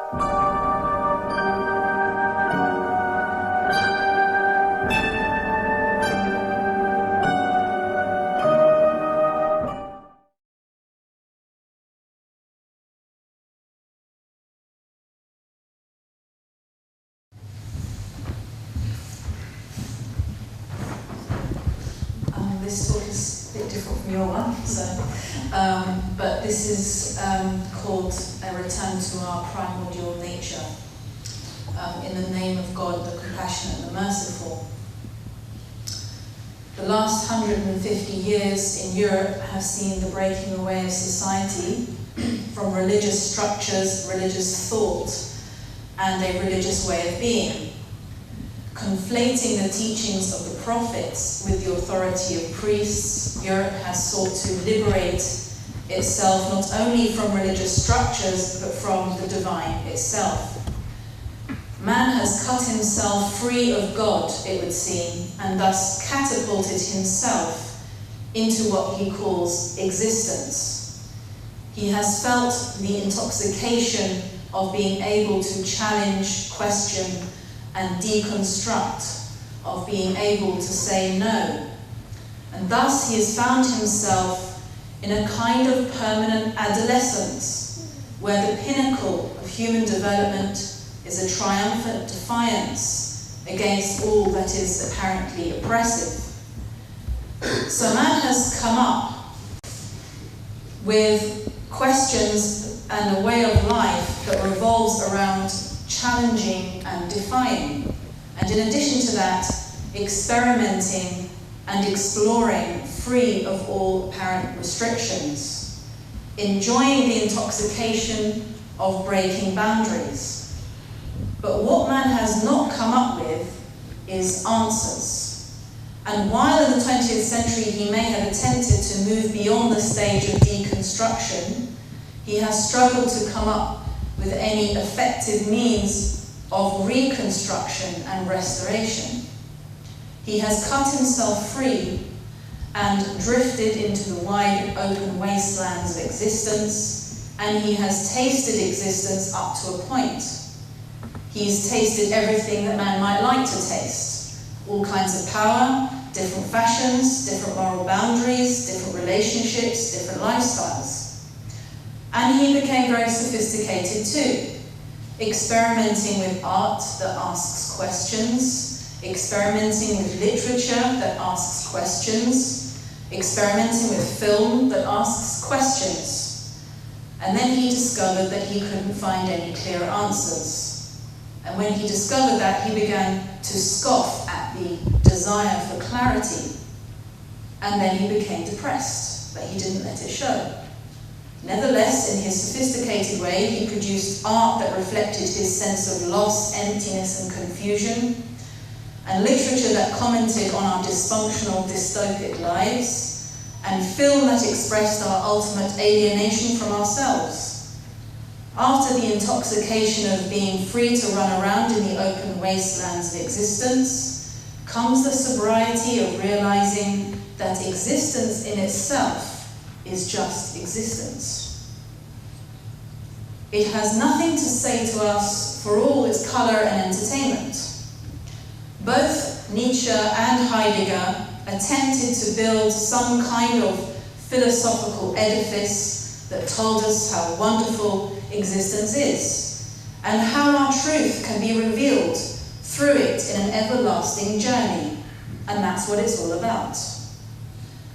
This talk is a bit different from your one, but this is called A Return to Our Primordial Nature, in the name of God, the compassionate and the merciful. The last 150 years in Europe have seen the breaking away of society from religious structures, religious thought, and a religious way of being. Conflating the teachings of the prophets with the authority of priests, Europe has sought to liberate itself not only from religious structures, but from the divine itself. Man has cut himself free of God, it would seem, and thus catapulted himself into what he calls existence. He has felt the intoxication of being able to challenge, question, and deconstruct, of being able to say no. And thus he has found himself in a kind of permanent adolescence, where the pinnacle of human development is a triumphant defiance against all that is apparently oppressive. So man has come up with questions and a way of life that revolves around challenging and defying, and in addition to that, experimenting and exploring free of all apparent restrictions, enjoying the intoxication of breaking boundaries. But what man has not come up with is answers. And while in the 20th century he may have attempted to move beyond the stage of deconstruction, he has struggled to come up with any effective means of reconstruction and restoration. He has cut himself free and drifted into the wide open wastelands of existence, and he has tasted existence up to a point. He's tasted everything that man might like to taste. All kinds of power, different fashions, different moral boundaries, different relationships, different lifestyles. And he became very sophisticated too, experimenting with art that asks questions, experimenting with literature that asks questions, experimenting with film that asks questions. And then he discovered that he couldn't find any clear answers. And when he discovered that, he began to scoff at the desire for clarity. And then he became depressed, but he didn't let it show. Nevertheless, in his sophisticated way, he produced art that reflected his sense of loss, emptiness, and confusion, and literature that commented on our dysfunctional, dystopic lives, and film that expressed our ultimate alienation from ourselves. After the intoxication of being free to run around in the open wastelands of existence, comes the sobriety of realizing that existence in itself is just existence. It has nothing to say to us for all its colour and entertainment. Both Nietzsche and Heidegger attempted to build some kind of philosophical edifice that told us how wonderful existence is, and how our truth can be revealed through it in an everlasting journey, and that's what it's all about.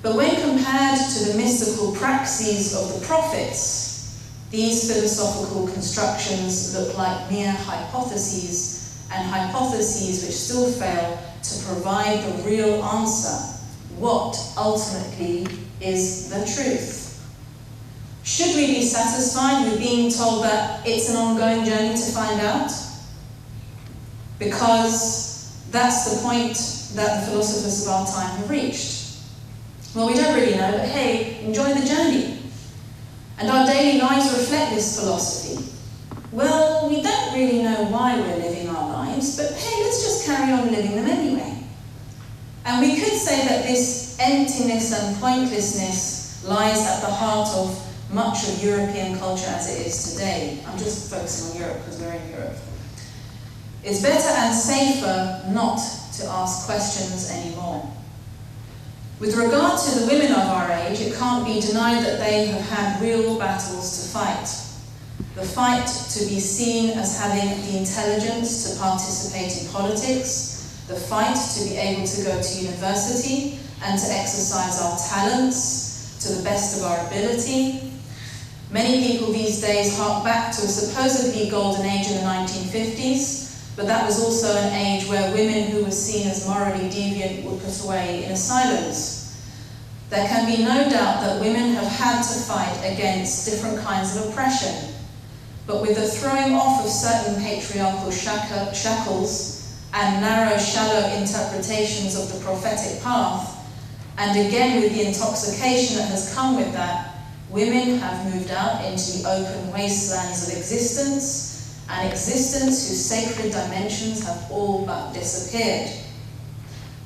But when compared to the mystical praxes of the prophets, these philosophical constructions look like mere hypotheses, and hypotheses which still fail to provide the real answer, what ultimately is the truth. Should we be satisfied with being told that it's an ongoing journey to find out? Because that's the point that the philosophers of our time have reached. Well, we don't really know, but hey, enjoy the journey. And our daily lives reflect this philosophy. Well, we don't really know why we're living our lives, but hey, let's just carry on living them anyway. And we could say that this emptiness and pointlessness lies at the heart of much of European culture as it is today. I'm just focusing on Europe because we're in Europe. It's better and safer not to ask questions anymore. With regard to the women of our age, it can't be denied that they have had real battles to fight. The fight to be seen as having the intelligence to participate in politics, the fight to be able to go to university and to exercise our talents to the best of our ability. Many people these days hark back to a supposedly golden age in the 1950s, but that was also an age where women who were seen as morally deviant were put away in asylums. There can be no doubt that women have had to fight against different kinds of oppression, but with the throwing off of certain patriarchal shackles and narrow, shallow interpretations of the prophetic path, and again with the intoxication that has come with that, women have moved out into the open wastelands of existence, an existence whose sacred dimensions have all but disappeared.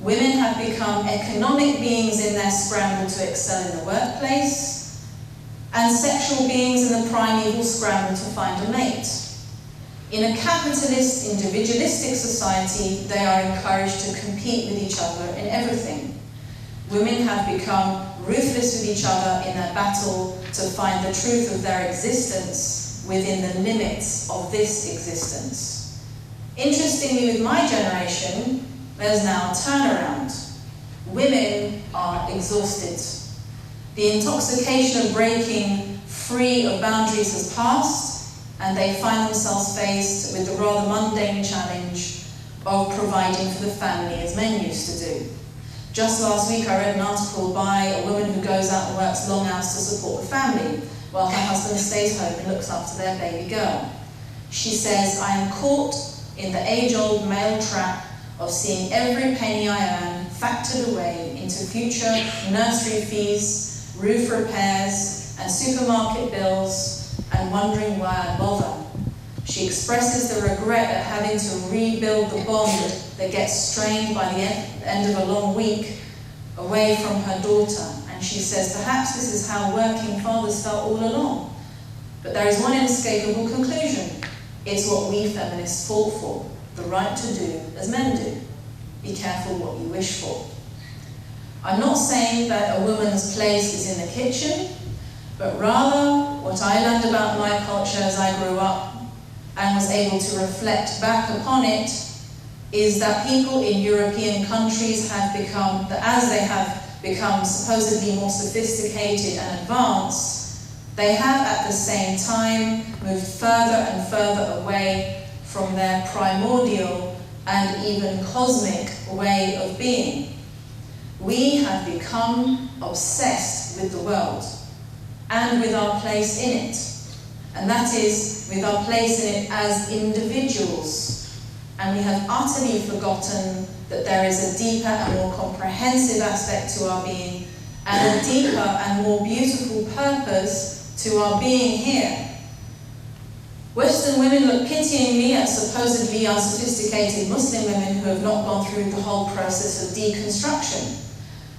Women have become economic beings in their scramble to excel in the workplace, and sexual beings in the primeval scramble to find a mate. In a capitalist, individualistic society, they are encouraged to compete with each other in everything. Women have become ruthless with each other in their battle to find the truth of their existence within the limits of this existence. Interestingly, with my generation, there's now a turnaround. Women are exhausted. The intoxication of breaking free of boundaries has passed, and they find themselves faced with the rather mundane challenge of providing for the family as men used to do. Just last week I read an article by a woman who goes out and works long hours to support the family, while her husband stays home and looks after their baby girl. She says, "I am caught in the age-old male trap of seeing every penny I earn factored away into future nursery fees, roof repairs, and supermarket bills, and wondering why I bother." She expresses the regret at having to rebuild the bond that gets strained by the end of a long week away from her daughter. And she says, perhaps this is how working fathers felt all along. But there is one inescapable conclusion. It's what we feminists fought for, the right to do as men do. Be careful what you wish for. I'm not saying that a woman's place is in the kitchen, but rather what I learned about my culture as I grew up and was able to reflect back upon it is that people in European countries have become, as they have become supposedly more sophisticated and advanced, they have at the same time moved further and further away from their primordial and even cosmic way of being. We have become obsessed with the world and with our place in it, and that is with our place in it as individuals. And we have utterly forgotten that there is a deeper and more comprehensive aspect to our being, and a deeper and more beautiful purpose to our being here. Western women look pityingly at supposedly unsophisticated Muslim women who have not gone through the whole process of deconstruction.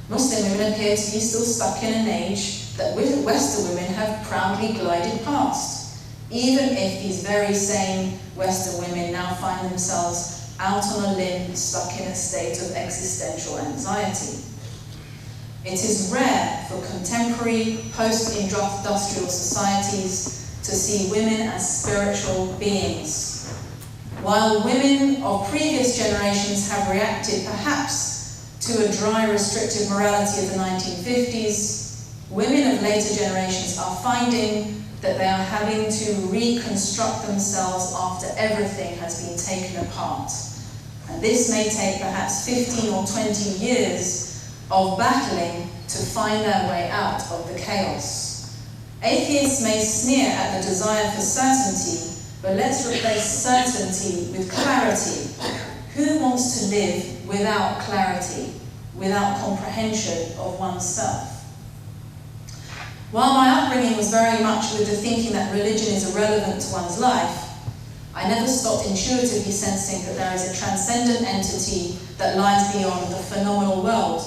Muslim women appear to be still stuck in an age that Western women have proudly glided past, even if these very same Western women now find themselves out on a limb, stuck in a state of existential anxiety. It is rare for contemporary post-industrial societies to see women as spiritual beings. While women of previous generations have reacted perhaps to a dry, restrictive morality of the 1950s, women of later generations are finding that they are having to reconstruct themselves after everything has been taken apart. And this may take perhaps 15 or 20 years of battling to find their way out of the chaos. Atheists may sneer at the desire for certainty, but let's replace certainty with clarity. Who wants to live without clarity, without comprehension of oneself? While my upbringing was very much with the thinking that religion is irrelevant to one's life, I never stopped intuitively sensing that there is a transcendent entity that lies beyond the phenomenal world.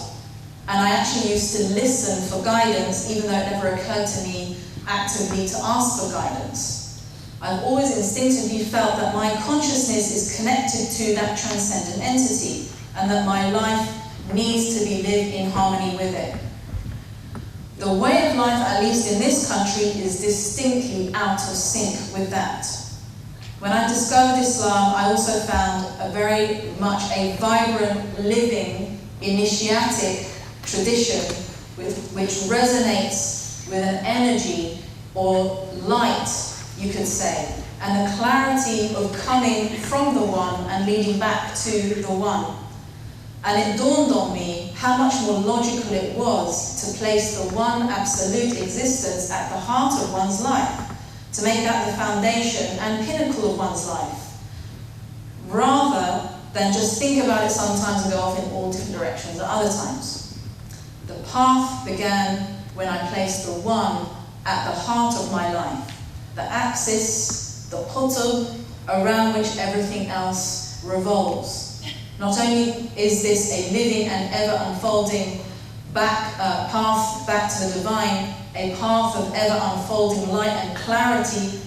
And I actually used to listen for guidance, even though it never occurred to me actively to ask for guidance. I've always instinctively felt that my consciousness is connected to that transcendent entity, and that my life needs to be lived in harmony with it. The way of life, at least in this country, is distinctly out of sync with that. When I discovered Islam, I also found a very much a vibrant, living, initiatic tradition which resonates with an energy or light, you could say, and the clarity of coming from the one and leading back to the one. And it dawned on me how much more logical it was to place the one absolute existence at the heart of one's life, to make that the foundation and pinnacle of one's life, rather than just think about it sometimes and go off in all different directions at other times. The path began when I placed the one at the heart of my life, the axis, the qutb, around which everything else revolves. Not only is this a living and ever unfolding path back to the divine, a path of ever unfolding light and clarity,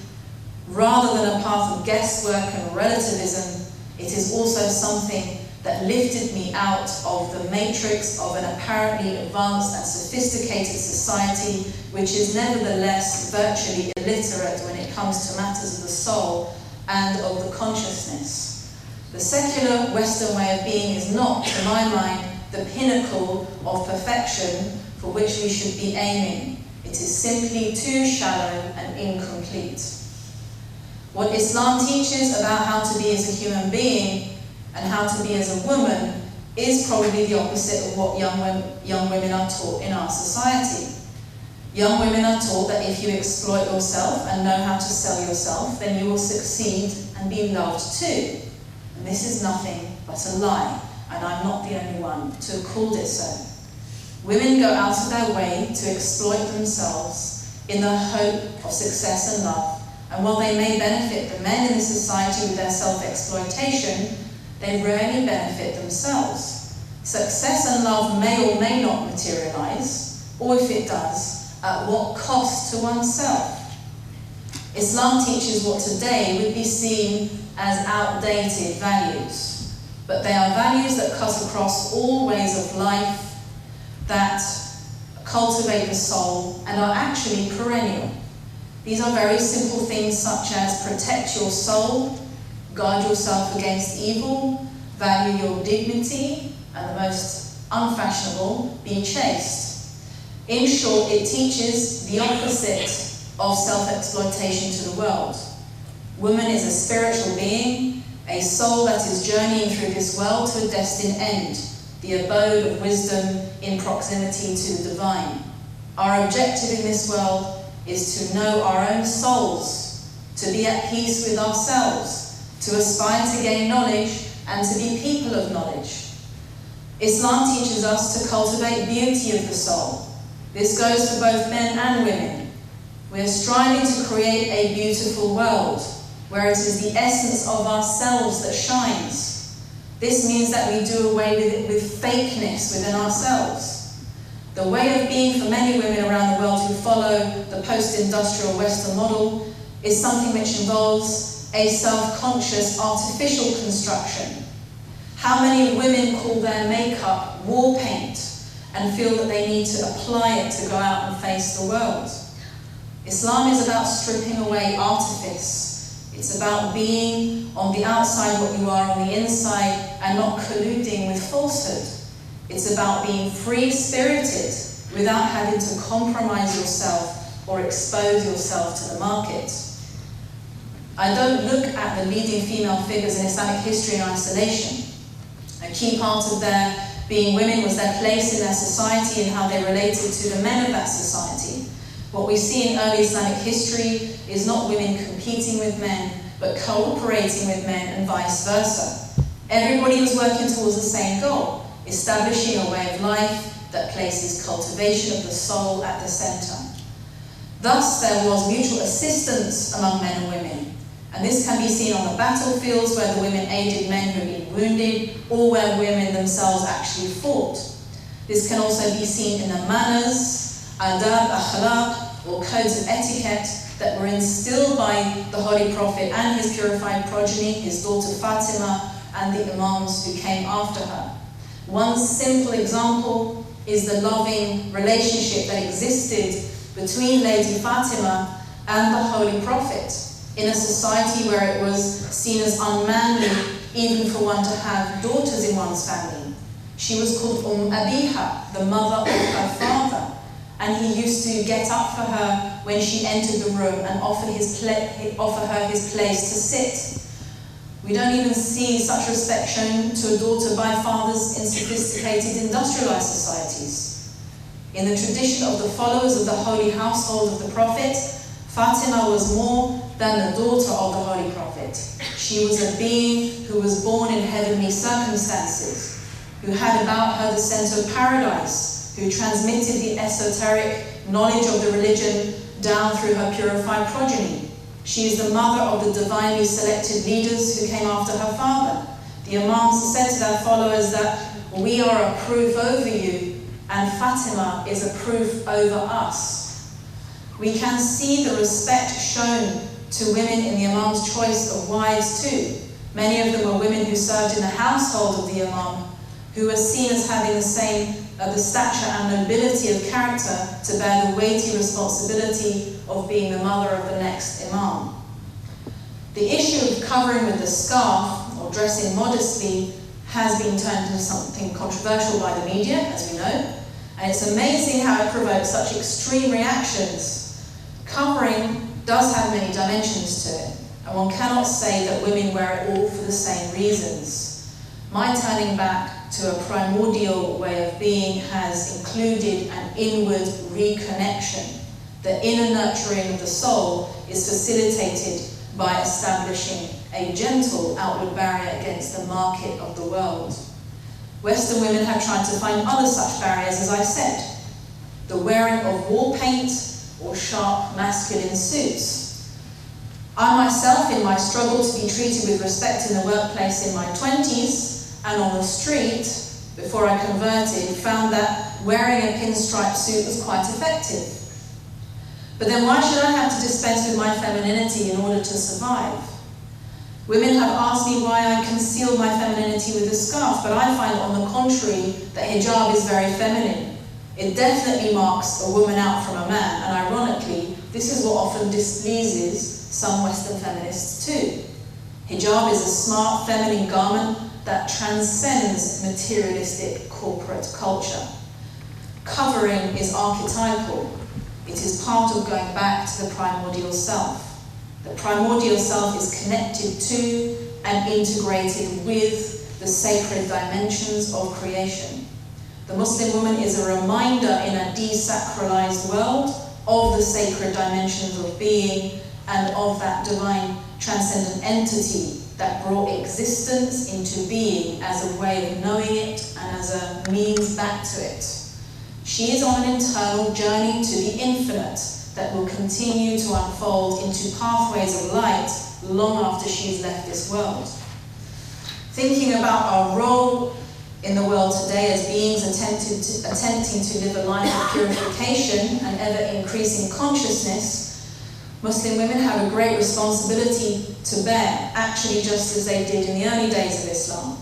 rather than a path of guesswork and relativism, it is also something that lifted me out of the matrix of an apparently advanced and sophisticated society, which is nevertheless virtually illiterate when it comes to matters of the soul and of the consciousness. The secular Western way of being is not, to my mind, the pinnacle of perfection for which we should be aiming. It is simply too shallow and incomplete. What Islam teaches about how to be as a human being and how to be as a woman is probably the opposite of what young women are taught in our society. Young women are taught that if you exploit yourself and know how to sell yourself, then you will succeed and be loved too. And this is nothing but a lie, and I'm not the only one to have called it so. Women go out of their way to exploit themselves in the hope of success and love, and while they may benefit the men in the society with their self-exploitation, they rarely benefit themselves. Success and love may or may not materialize, or if it does, at what cost to oneself? Islam teaches what today would be seen as outdated values, but they are values that cut across all ways of life, that cultivate the soul and are actually perennial. These are very simple things such as protect your soul, guard yourself against evil, value your dignity, and the most unfashionable, be chaste. In short, it teaches the opposite of self-exploitation to the world. Woman is a spiritual being, a soul that is journeying through this world to a destined end, the abode of wisdom in proximity to the divine. Our objective in this world is to know our own souls, to be at peace with ourselves, to aspire to gain knowledge and to be people of knowledge. Islam teaches us to cultivate beauty of the soul. This goes for both men and women. We are striving to create a beautiful world, where it is the essence of ourselves that shines. This means that we do away with fakeness within ourselves. The way of being for many women around the world who follow the post-industrial Western model is something which involves a self-conscious artificial construction. How many women call their makeup war paint and feel that they need to apply it to go out and face the world? Islam is about stripping away artifice. It's about being on the outside what you are on the inside and not colluding with falsehood. It's about being free-spirited without having to compromise yourself or expose yourself to the market. I don't look at the leading female figures in Islamic history in isolation. A key part of their being women was their place in their society and how they related to the men of that society. What we see in early Islamic history is not women competing with men, but cooperating with men and vice versa. Everybody was working towards the same goal, establishing a way of life that places cultivation of the soul at the center. Thus, there was mutual assistance among men and women, and this can be seen on the battlefields where the women aided men who had been wounded, or where women themselves actually fought. This can also be seen in the manners, adab, akhlaq, or codes of etiquette that were instilled by the Holy Prophet and his purified progeny, his daughter Fatima, and the Imams who came after her. One simple example is the loving relationship that existed between Lady Fatima and the Holy Prophet in a society where it was seen as unmanly even for one to have daughters in one's family. She was called Abiha, the mother of her father, and he used to get up for her when she entered the room and offer her his place to sit. We don't even see such respect shown to a daughter by fathers in sophisticated industrialized societies. In the tradition of the followers of the holy household of the Prophet, Fatima was more than the daughter of the Holy Prophet. She was a being who was born in heavenly circumstances, who had about her the scent of paradise, who transmitted the esoteric knowledge of the religion down through her purified progeny. She is the mother of the divinely selected leaders who came after her father. The Imams said to their followers that we are a proof over you, and Fatima is a proof over us. We can see the respect shown to women in the Imam's choice of wives too. Many of them were women who served in the household of the Imam, who were seen as having the stature and nobility of character to bear the weighty responsibility of being the mother of the next Imam. The issue of covering with the scarf, or dressing modestly, has been turned into something controversial by the media, as we know, and it's amazing how it provokes such extreme reactions. Covering does have many dimensions to it, and one cannot say that women wear it all for the same reasons. My turning back to a primordial way of being has included an inward reconnection. The inner nurturing of the soul is facilitated by establishing a gentle outward barrier against the market of the world. Western women have tried to find other such barriers, as I said. The wearing of wall paint or sharp masculine suits. I myself, in my struggle to be treated with respect in the workplace in my 20s, and on the street, before I converted, found that wearing a pinstripe suit was quite effective. But then why should I have to dispense with my femininity in order to survive? Women have asked me why I conceal my femininity with a scarf, but I find on the contrary that hijab is very feminine. It definitely marks a woman out from a man, and ironically, this is what often displeases some Western feminists too. Hijab is a smart feminine garment that transcends materialistic corporate culture. Covering is archetypal. It is part of going back to the primordial self. The primordial self is connected to and integrated with the sacred dimensions of creation. The Muslim woman is a reminder in a desacralized world of the sacred dimensions of being and of that divine transcendent entity that brought existence into being as a way of knowing it and as a means back to it. She is on an internal journey to the infinite that will continue to unfold into pathways of light long after she's left this world. Thinking about our role in the world today as beings attempting to live a life of purification and ever-increasing consciousness, Muslim women have a great responsibility to bear, actually just as they did in the early days of Islam.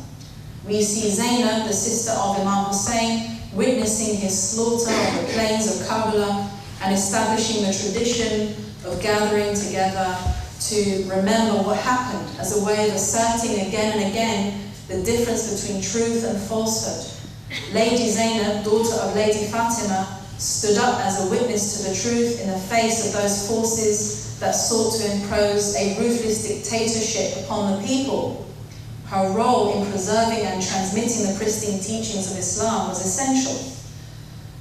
We see Zainab, the sister of Imam Hussein, witnessing his slaughter on the plains of Karbala and establishing the tradition of gathering together to remember what happened as a way of asserting again and again the difference between truth and falsehood. Lady Zainab, daughter of Lady Fatima, stood up as a witness to the truth in the face of those forces that sought to impose a ruthless dictatorship upon the people. Her role in preserving and transmitting the pristine teachings of Islam was essential.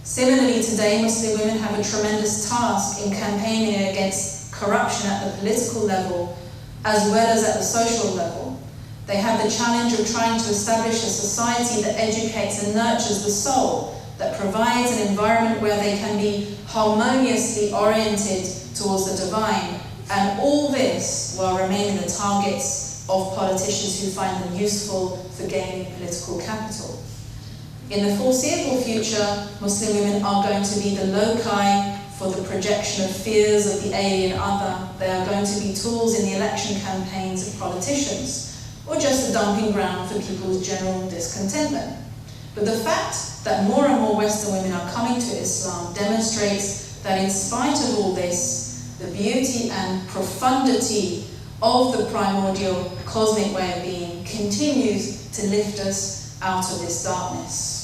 Similarly, today, Muslim women have a tremendous task in campaigning against corruption at the political level as well as at the social level. They have the challenge of trying to establish a society that educates and nurtures the soul, that provides an environment where they can be harmoniously oriented towards the divine, and all this while remaining the targets of politicians who find them useful for gaining political capital. In the foreseeable future, Muslim women are going to be the loci for the projection of fears of the alien other. They are going to be tools in the election campaigns of politicians, or just a dumping ground for people's general discontentment. But the fact that more and more Western women are coming to Islam demonstrates that in spite of all this, the beauty and profundity of the primordial cosmic way of being continues to lift us out of this darkness.